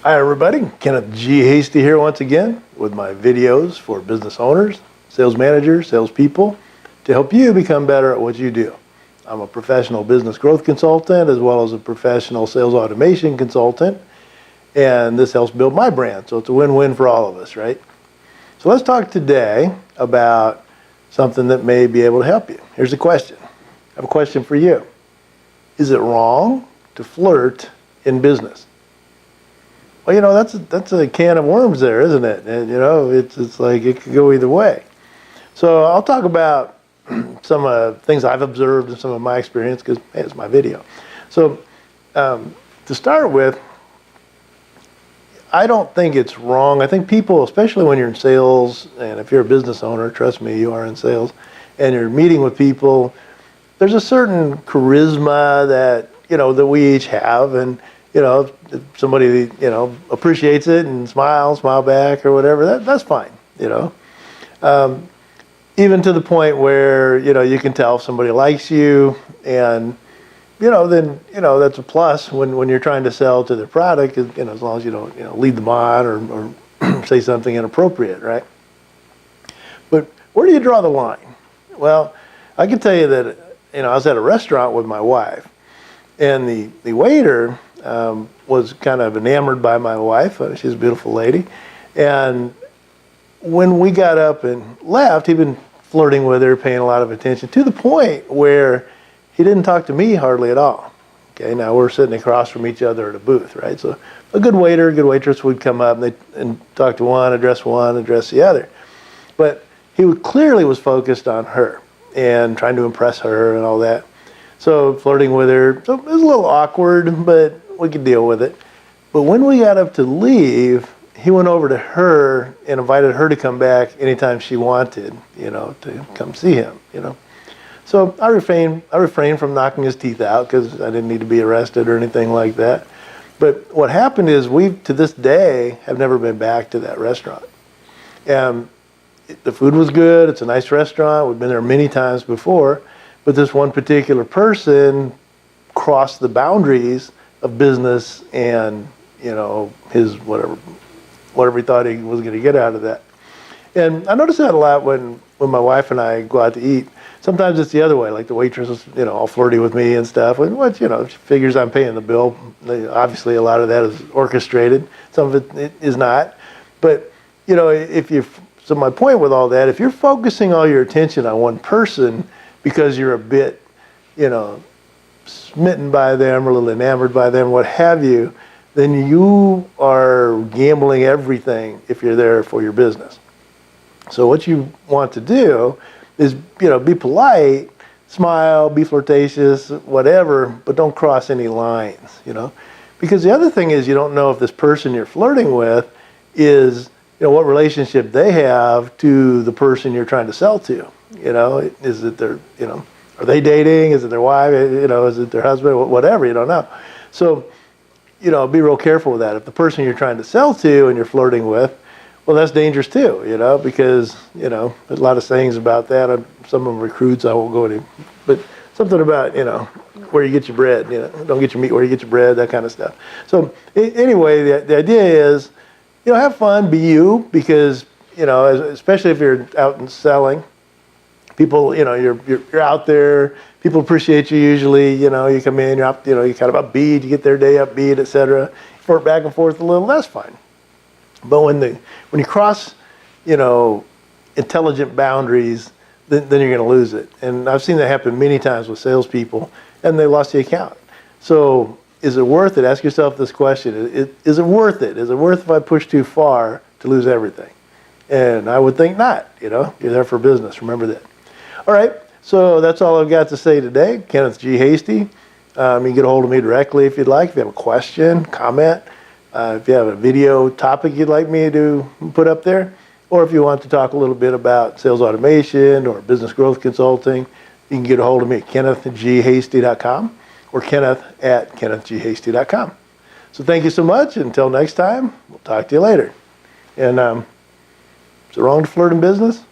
Hi everybody, Kenneth G Hasty here once again with my videos for business owners, sales managers, salespeople to help you become better at what you do. I'm a professional business growth consultant as well as a professional sales automation consultant, and this helps build my brand, so it's a win-win for all of us, right? So let's talk today about something that may be able to help you. Here's a question. I have a question for you. Is it wrong to flirt in business? Well, you know, that's a can of worms there, isn't it? And, you know, it's like it could go either way. So I'll talk about some things I've observed and some of my experience because, hey, it's my video. So to start with, I don't think it's wrong. I think people, especially when you're in sales, and if you're a business owner, trust me, you are in sales, and you're meeting with people, there's a certain charisma that, you know, that we each have, and you know, if somebody, you know, appreciates it and smile back or whatever, that's fine, you know. Even to the point where, you know, you can tell if somebody likes you and, you know, then, you know, that's a plus when you're trying to sell to their product, you know, as long as you don't, you know, lead them on or say something inappropriate, right? But where do you draw the line? Well, I can tell you that, you know, I was at a restaurant with my wife, and the waiter was kind of enamored by my wife. She's a beautiful lady. And when we got up and left, he'd been flirting with her, paying a lot of attention, to the point where he didn't talk to me hardly at all. Okay, now we're sitting across from each other at a booth, right? So a good waiter, a good waitress would come up and talk to one, address the other. But he clearly was focused on her and trying to impress her and all that. So flirting with her, so it was a little awkward, but we could deal with it. But when we got up to leave, he went over to her and invited her to come back anytime she wanted, you know, to come see him, you know. So I refrained from knocking his teeth out because I didn't need to be arrested or anything like that. But what happened is we, to this day, have never been back to that restaurant. And the food was good. It's a nice restaurant. We've been there many times before. But this one particular person crossed the boundaries of business and, you know, his whatever he thought he was going to get out of that. And I notice that a lot when my wife and I go out to eat. Sometimes it's the other way, like the waitress is, you know, all flirty with me and stuff. And what, you know, she figures I'm paying the bill. Obviously, a lot of that is orchestrated. Some of it is not. But, you know, so my point with all that, if you're focusing all your attention on one person because you're a bit, you know, smitten by them or a little enamored by them, what have you, then you are gambling everything if you're there for your business. So what you want to do is, you know, be polite, smile, be flirtatious, whatever, but don't cross any lines, you know. Because the other thing is you don't know if this person you're flirting with is, you know, what relationship they have to the person you're trying to sell to. You know, is it their, you know, are they dating? Is it their wife? You know, is it their husband? Whatever, you don't know. So, you know, be real careful with that. If the person you're trying to sell to and you're flirting with, well, that's dangerous too, you know, because, you know, there's a lot of sayings about that. Some of them recruits, I won't go into, but something about, you know, where you get your bread, you know, don't get your meat where you get your bread, that kind of stuff. So anyway, the idea is, you know, have fun, be you, because, you know, especially if you're out and selling, people, you know, you're out there. People appreciate you usually. You know, you come in, you're up, you know, you kind of upbeat. You get their day upbeat, etc. Flirt back and forth a little. That's fine. But when you cross, you know, intelligent boundaries, then you're going to lose it. And I've seen that happen many times with salespeople, and they lost the account. So is it worth it? Ask yourself this question: Is it worth it? Is it worth if I push too far to lose everything? And I would think not. You know, you're there for business. Remember that. All right, so that's all I've got to say today. Kenneth G Hasty. You can get a hold of me directly if you'd like. If you have a question, comment, if you have a video topic you'd like me to put up there, or if you want to talk a little bit about sales automation or business growth consulting, you can get a hold of me at kennethghasty.com or kenneth@kennethghasty.com. So thank you so much. Until next time, we'll talk to you later. And is it wrong to flirt in business?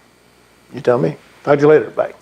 You tell me. Talk to you later. Bye.